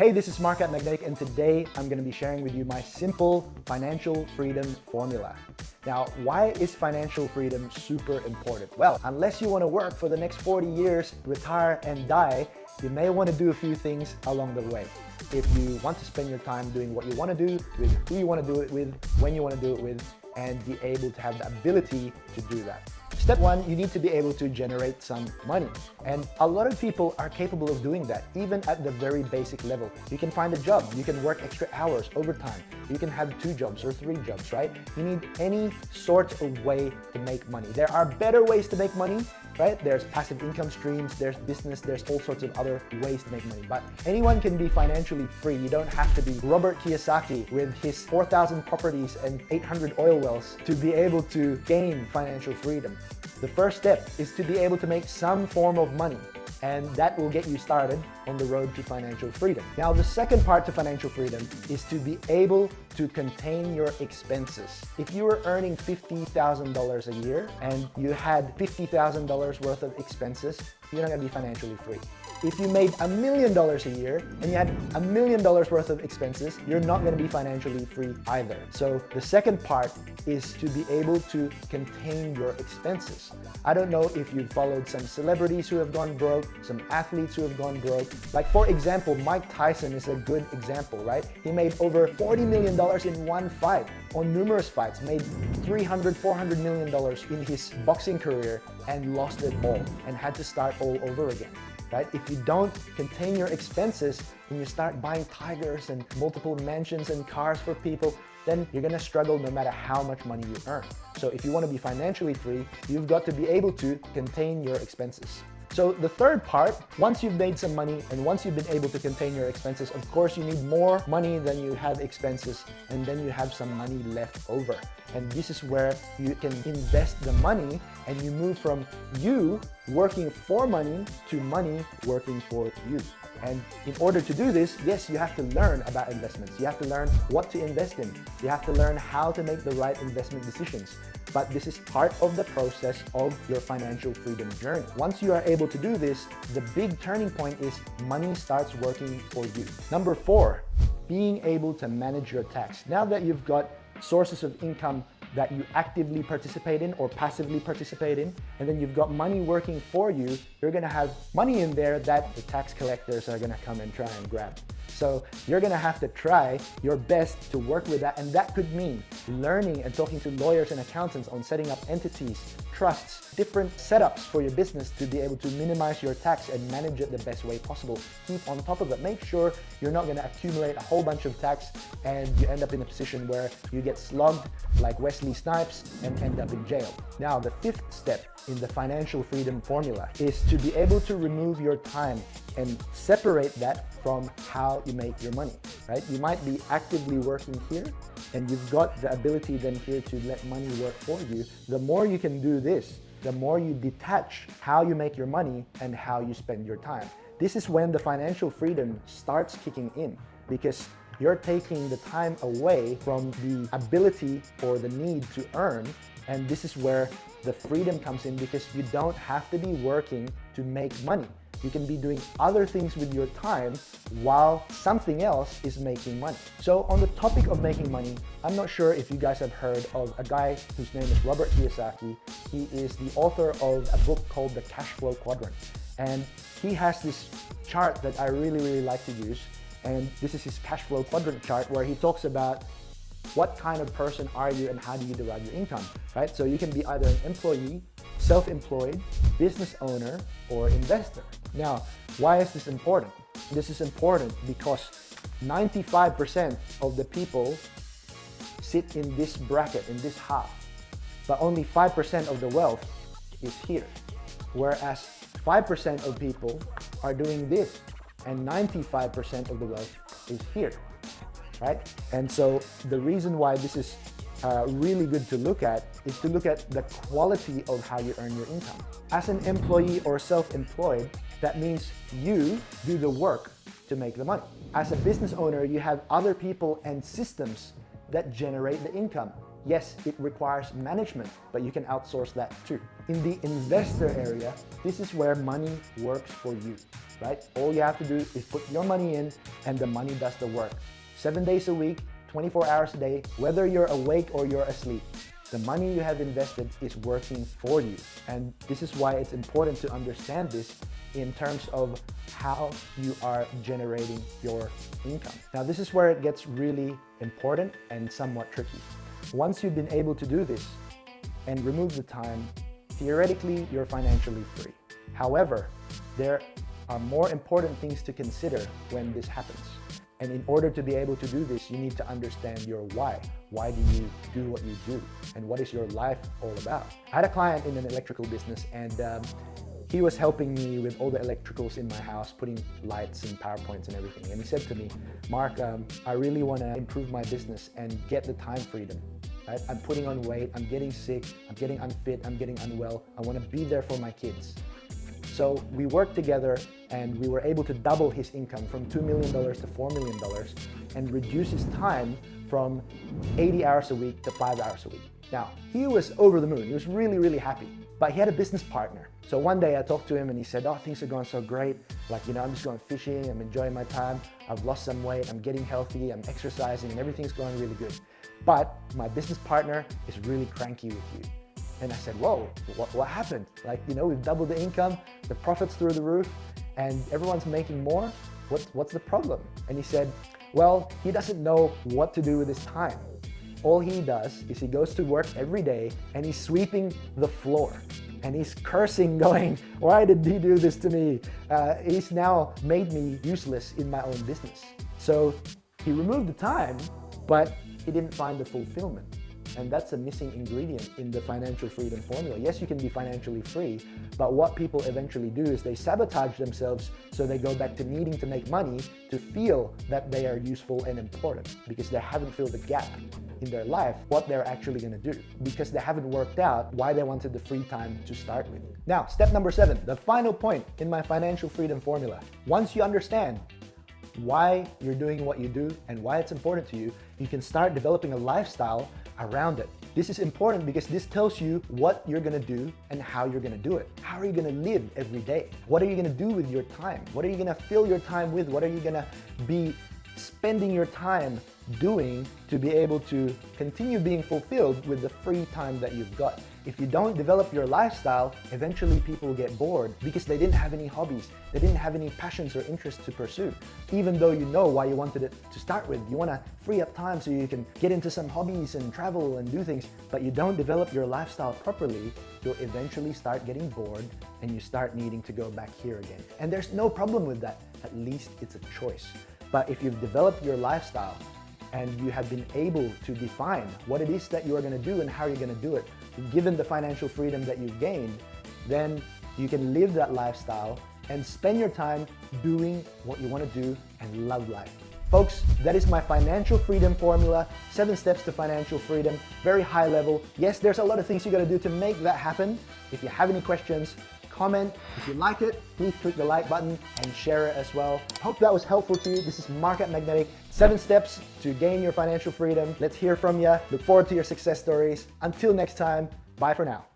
Hey, this is Mark at Magnetic, and today I'm going to be sharing with you my simple financial freedom formula. Now, why is financial freedom super important? Well, unless you want to work for the next 40 years, retire and die, you may want to do a few things along the way. If you want to spend your time doing what you want to do, with who you want to do it with, when you want to do it with, and be able to have the ability to do that. Step one, you need to be able to generate some money. And a lot of people are capable of doing that, even at the very basic level. You can find a job, you can work extra hours, overtime. You can have 2 jobs or 3 jobs, right? You need any sort of way to make money. There are better ways to make money, right? There's passive income streams, there's business, there's all sorts of other ways to make money. But anyone can be financially free. You don't have to be Robert Kiyosaki with his 4,000 properties and 800 oil wells to be able to gain financial freedom. The first step is to be able to make some form of money, and that will get you started on the road to financial freedom. Now, the second part to financial freedom is to be able to contain your expenses. If you were earning $50,000 a year and you had $50,000 worth of expenses, you're not gonna be financially free. If you made $1 million a year and you had $1 million worth of expenses, you're not gonna be financially free either. So the second part is to be able to contain your expenses. I don't know if you've followed some celebrities who have gone broke, some athletes who have gone broke. Like, for example, Mike Tyson is a good example, right? He made over $40 million in one fight, on numerous fights, made $300, $400 million in his boxing career and lost it all and had to start all over again. Right? If you don't contain your expenses and you start buying tigers and multiple mansions and cars for people, then you're gonna struggle no matter how much money you earn. So if you wanna be financially free, you've got to be able to contain your expenses. So the third part, once you've made some money and once you've been able to contain your expenses, of course you need more money than you have expenses, and then you have some money left over. And this is where you can invest the money and you move from you working for money to money working for you. And in order to do this, yes, you have to learn about investments. You have to learn what to invest in. You have to learn how to make the right investment decisions. But this is part of the process of your financial freedom journey. Once you are able to do this, the big turning point is money starts working for you. Number 4, being able to manage your tax. Now that you've got sources of income that you actively participate in or passively participate in, and then you've got money working for you, you're gonna have money in there that the tax collectors are gonna come and try and grab. So you're gonna have to try your best to work with that, and that could mean learning and talking to lawyers and accountants on setting up entities, trusts, different setups for your business to be able to minimize your tax and manage it the best way possible. Keep on top of it. Make sure you're not gonna accumulate a whole bunch of tax and you end up in a position where you get slugged like Wesley Snipes and end up in jail. Now, the 5th step in the financial freedom formula is to be able to remove your time and separate that from how you make your money, right? You might be actively working here and you've got the ability then here to let money work for you. The more you can do this, the more you detach how you make your money and how you spend your time. This is when the financial freedom starts kicking in, because you're taking the time away from the ability or the need to earn, and this is where the freedom comes in, because you don't have to be working to make money. You can be doing other things with your time while something else is making money. So on the topic of making money, I'm not sure if you guys have heard of a guy whose name is Robert Kiyosaki. He is the author of a book called the Cashflow Quadrant. And he has this chart that I really like to use. And this is his Cashflow Quadrant chart, where he talks about what kind of person are you and how do you derive your income, right? So you can be either an employee, self-employed, business owner, or investor. Now, why is this important? This is important because 95% of the people sit in this bracket, in this half, but only 5% of the wealth is here. Whereas 5% of people are doing this, and 95% of the wealth is here, right? And so the reason why this is really good to look at is to look at the quality of how you earn your income. As an employee or self-employed, that means you do the work to make the money. As a business owner, you have other people and systems that generate the income. Yes, it requires management, but you can outsource that too. In the investor area, this is where money works for you, right? All you have to do is put your money in and the money does the work. 7 days a week, 24 hours a day, whether you're awake or you're asleep, the money you have invested is working for you. And this is why it's important to understand this in terms of how you are generating your income. Now, this is where it gets really important and somewhat tricky. Once you've been able to do this and remove the time, theoretically, you're financially free. However, there are more important things to consider when this happens. And in order to be able to do this, you need to understand your why. Why do you do what you do? And what is your life all about? I had a client in an electrical business, and he was helping me with all the electricals in my house, putting lights and PowerPoints and everything. And he said to me, Mark, I really want to improve my business and get the time freedom. Right? I'm putting on weight, I'm getting sick, I'm getting unfit, I'm getting unwell. I want to be there for my kids. So we worked together and we were able to double his income from $2 million to $4 million and reduce his time from 80 hours a week to 5 hours a week. Now, he was over the moon. He was really, really happy, but he had a business partner. So one day I talked to him and he said, oh, things are going so great. Like, I'm just going fishing, I'm enjoying my time. I've lost some weight, I'm getting healthy, I'm exercising, and everything's going really good. But my business partner is really cranky with you. And I said, whoa, what happened? Like, we've doubled the income, the profits through the roof, and everyone's making more. What's the problem? And he said, well, he doesn't know what to do with his time. All he does is he goes to work every day and he's sweeping the floor. And he's cursing, going, why did he do this to me? He's now made me useless in my own business. So he removed the time, but he didn't find the fulfillment. And that's a missing ingredient in the financial freedom formula. Yes, you can be financially free, but what people eventually do is they sabotage themselves, so they go back to needing to make money to feel that they are useful and important because they haven't filled the gap in their life what they're actually going to do, because they haven't worked out why they wanted the free time to start with. Now, step number 7, the final point in my financial freedom formula. Once you understand why you're doing what you do and why it's important to you, you can start developing a lifestyle around it. This is important because this tells you what you're gonna do and how you're gonna do it. How are you gonna live every day? What are you gonna do with your time? What are you gonna fill your time with? What are you gonna be spending your time doing to be able to continue being fulfilled with the free time that you've got? If you don't develop your lifestyle, eventually people get bored because they didn't have any hobbies. They didn't have any passions or interests to pursue. Even though you know why you wanted it to start with. You want to free up time so you can get into some hobbies and travel and do things, but you don't develop your lifestyle properly, you'll eventually start getting bored and you start needing to go back here again. And there's no problem with that. At least it's a choice. But if you've developed your lifestyle and you have been able to define what it is that you are going to do and how you're going to do it, given the financial freedom that you've gained, then you can live that lifestyle and spend your time doing what you want to do and love life. Folks, that is my financial freedom formula, 7 steps to financial freedom, very high level. Yes, there's a lot of things you got to do to make that happen. If you have any questions, comment. If you like it, please click the like button and share it as well. Hope that was helpful to you. This is Mark at Magnetic. 7 steps to gain your financial freedom. Let's hear from you. Look forward to your success stories. Until next time, bye for now.